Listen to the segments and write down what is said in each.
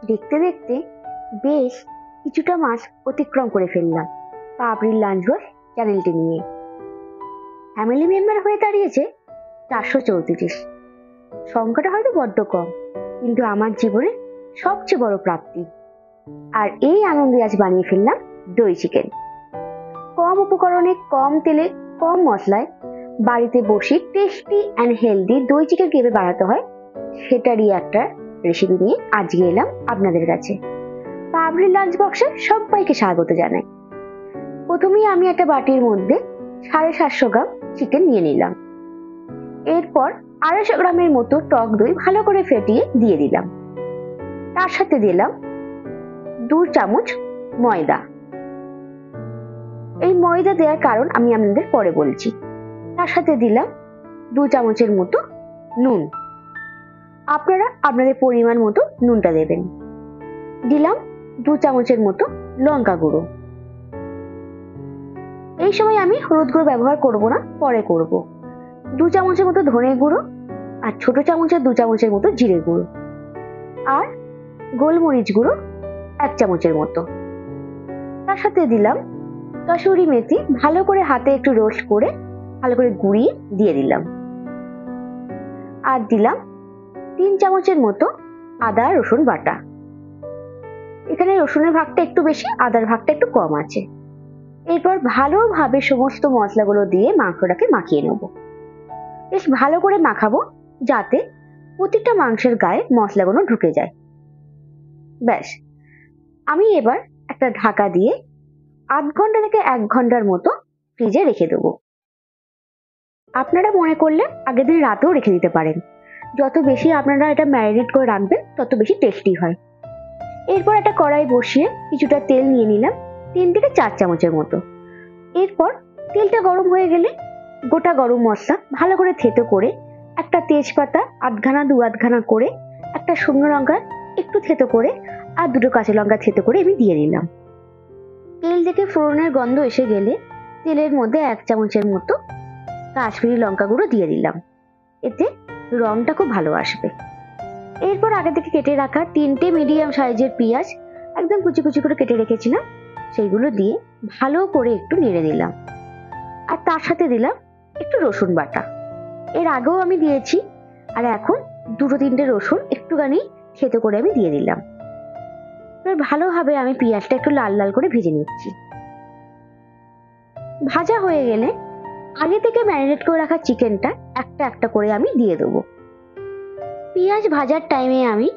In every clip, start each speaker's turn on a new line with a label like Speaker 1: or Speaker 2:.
Speaker 1: দেখতে দেখতে বেশ কিছুটা মাস অতিক্রম করে ফেললাম পাপড়ির লাঞ্চ বক্স চ্যানেলটি নিয়ে। ফ্যামিলি মেম্বার হয়ে দাঁড়িয়েছে 434। সংখ্যাটা হয়তো বড্ড কম, কিন্তু আমার জীবনে সবচেয়ে বড় প্রাপ্তি। আর এই আনন্দে আজ বানিয়ে ফেললাম দই চিকেন। কম উপকরণে, কম তেলে, কম মশলায় বাড়িতে বসে টেস্টি অ্যান্ড হেলদি দই চিকেন কিভাবে বানাতে হয় সেটারই একটা রেসিপি নিয়ে আজকে এলাম আপনাদের কাছে। পাপড়ির লাঞ্চ বক্সে সবাইকে স্বাগত জানাই। প্রথমেই আমি একটা বাটির মধ্যে 750 গ্রাম চিকেন নিয়ে নিলাম। এরপর 250 গ্রামের মতো টক দই ভালো করে ফেটিয়ে দিয়ে দিলাম। তার সাথে দিলাম 2 চামচ ময়দা। এই ময়দা দেওয়ার কারণ আমি আপনাদের পরে বলছি। তার সাথে দিলাম 2 চামচের মতো নুন। আপনারা আপনাদের পরিমাণ মতো নুনটা দেবেন। দিলাম 2 চামচের মতো লঙ্কা গুঁড়ো। এই সময় আমি হলুদ গুঁড়ো ব্যবহার করব না, পরে করব। 2 চামচের মতো ধনে গুঁড়ো আর ছোট চামচের 2 চামচের মতো জিরে গুঁড়ো আর গোলমরিচ গুঁড়ো 1 চামচের মতো। তার সাথে দিলাম কাসুরি মেথি, ভালো করে হাতে একটু রোস্ট করে ভালো করে গুঁড়িয়ে দিয়ে দিলাম। আর দিলাম 3 চামচের মতো আদা রসুন বাটা। এখানে রসুনের ভাগটা একটু বেশি, আদার ভাগটা একটু কম আছে। এরপর ভালোভাবে সমস্ত মশলাগুলো দিয়ে মাংসটাকে মাখিয়ে নেব। বেশ ভালো করে মাখাবো যাতে প্রতিটা মাংসের গায়ে মশলাগুলো ঢুকে যায়। ব্যাস, আমি এবার একটা ঢাকা দিয়ে 0.5 ঘন্টা থেকে 1 ঘন্টার মতো ফ্রিজে রেখে দেবো। আপনারা মনে করলে আগের দিন রাতেও রেখে দিতে পারেন। যত বেশি আপনারা এটা ম্যারিনেট করে রাখবেন তত বেশি টেস্টি হয়। এরপর একটা কড়াই বসিয়ে কিছুটা তেল নিয়ে নিলাম, 3 থেকে 4 চামচের মতো। এরপর তেলটা গরম হয়ে গেলে গোটা গরম মশলা ভালো করে থেতো করে, একটা তেজপাতা 8খানা 2-8খানা করে, একটা শুকনো লঙ্কা একটু থেতো করে আর 2টো কাঁচা লঙ্কা থেতো করে আমি দিয়ে দিলাম। তেল থেকে ফোড়নের গন্ধ এসে গেলে তেলের মধ্যে 1 চামচের মতো কাশ্মীরি লঙ্কা গুঁড়ো দিয়ে দিলাম। এতে রংটা খুব ভালো আসবে। এরপর আগে থেকে কেটে রাখা 3টে মিডিয়াম সাইজের পেঁয়াজ একদম কুচি কুচি করে কেটে রেখেছিলাম, সেইগুলো দিয়ে ভালো করে একটু নেড়ে দিলাম। আর তার সাথে দিলাম একটু রসুন বাটা। এর আগেও আমি দিয়েছি, আর এখন 2-3টে রসুন একটুখানি থেতো করে আমি দিয়ে দিলাম। এবার ভালোভাবে আমি পেঁয়াজটা একটু লাল লাল করে ভেজে নিচ্ছি। ভাজা হয়ে গেলে আগে থেকে ম্যারিনেট করে রাখা চিকেনটা একটা একটা করে আমি দিয়ে দেবো। পেঁয়াজ ভাজার টাইমে আমি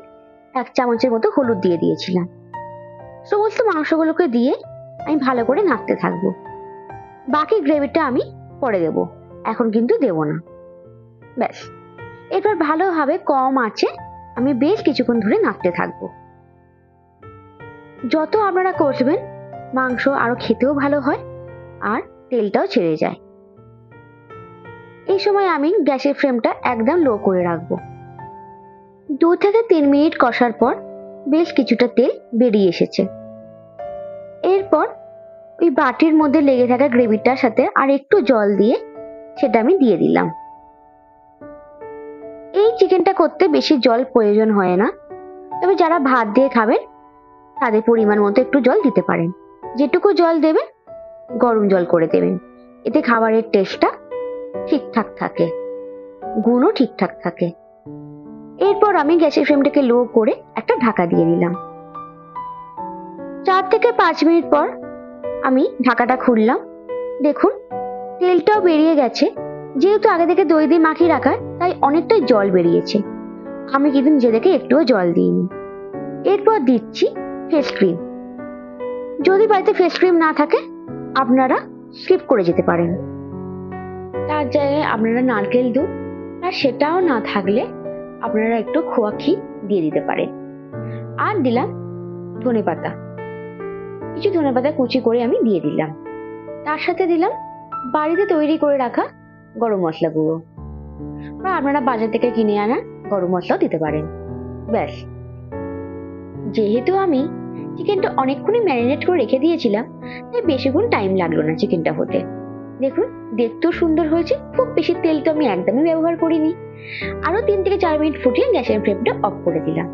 Speaker 1: 1 চামচের মতো হলুদ দিয়ে দিয়েছিলাম। সমস্ত মাংসগুলোকে দিয়ে আমি ভালো করে নাড়তে থাকবো। বাকি গ্রেভিটা আমি পরে দেব, এখন কিন্তু দেব না। ব্যাস, এরপর ভালোভাবে কম আঁচে আমি বেশ কিছুক্ষণ ধরে নাড়তে থাকবো। যত আপনারা কষবেন মাংস আরো খেতেও ভালো হয় আর তেলটাও ছেড়ে যায়। এই সময় আমি গ্যাসের ফ্লেমটা একদম লো করে রাখবো। 2 থেকে 3 মিনিট কষার পর বেশ কিছুটা তেল বেরিয়ে এসেছে। এরপর ওই বাটির মধ্যে লেগে থাকা গ্রেভিটার সাথে আর একটু জল দিয়ে সেটা আমি দিয়ে দিলাম। এই চিকেনটা করতে বেশি জল প্রয়োজন হয় না, তবে যারা ভাত দিয়ে খাবেন তাদের পরিমাণ মতো একটু জল দিতে পারেন। যেটুকু জল দেবেন গরম জল করে দেবেন, এতে খাবারের টেস্টটা ঠিকঠাক থাকে, গুণও ঠিকঠাক থাকে। এরপর আমি গ্যাসের ফ্লেমটাকে লো করে একটা ঢাকা দিয়ে দিলাম। 4 থেকে 5 মিনিট পর আমি ঢাকাটা খুললাম। দেখুন তেলটাও বেরিয়ে গেছে। যেহেতু আগে থেকে দই দিয়ে মাখিয়ে রাখা, তাই অনেকটাই জল বেরিয়েছে। আমি কিন্তু নিজে থেকে একটুও জল দিইনি। এরপর দিচ্ছি ফ্রেশ ক্রিম। যদি বাড়িতে ফ্রেশ ক্রিম না থাকে আপনারা স্কিপ করে যেতে পারেন। তার জায়গায় আপনারা নারকেল দুধ, আর সেটাও না থাকলে আপনারা একটু খোয়া ক্ষীর দিয়ে দিতে পারেন। আর দিলাম ধনেপাতা, কিছু ধনেপাতা কুচি করে আমি দিয়ে দিলাম। তার সাথে দিলাম বাড়িতে তৈরি করে রাখা গরম মশলা গুঁড়ো, বা আপনারা বাজার থেকে কিনে আনা গরম মশলাও দিতে পারেন। ব্যাস, যেহেতু আমি চিকেনটা অনেকক্ষণই ম্যারিনেট করে রেখে দিয়েছিলাম, তাই বেশিক্ষণ টাইম লাগলো না চিকেনটা হতে। দেখুন দেখতেও সুন্দর হয়েছে, খুব বেশি তেল তো আমি একদমই ব্যবহার করিনি। আরো 3 থেকে 4 মিনিট ফুটিয়ে গ্যাসের ফ্লেমটা অফ করে দিলাম।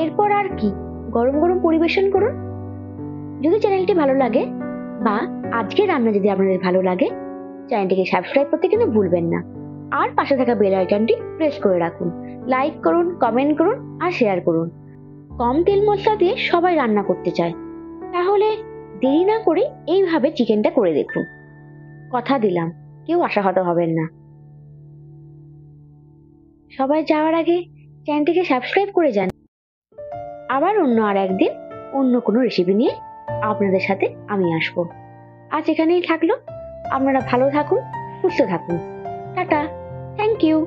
Speaker 1: এরপর আর কি, গরম গরম পরিবেশন করুন। যদি চ্যানেলটি ভালো লাগে বা আজকের রান্না যদি আপনাদের ভালো লাগে, চ্যানেলটিকে সাবস্ক্রাইব করতে কিন্তু ভুলবেন না। আর পাশে থাকা বেল আইকনটি প্রেস করে রাখুন। লাইক করুন, কমেন্ট করুন আর শেয়ার করুন। কম তেল মশলা দিয়ে সবাই রান্না করতে চায়, তাহলে দেরি না করে এইভাবে চিকেনটা করে দেখুন। কথা দিলাম, কেউ আশাহত হবেন না। সবাই যাওয়ার আগে চ্যানেলটিকে সাবস্ক্রাইব করে যান। আবার অন্য আর একদিন অন্য কোনো রেসিপি নিয়ে আপনাদের সাথে আমি আসবো। আজ এখানেই থাকলো। আপনারা ভালো থাকুন, সুস্থ থাকুন। Tata, thank you.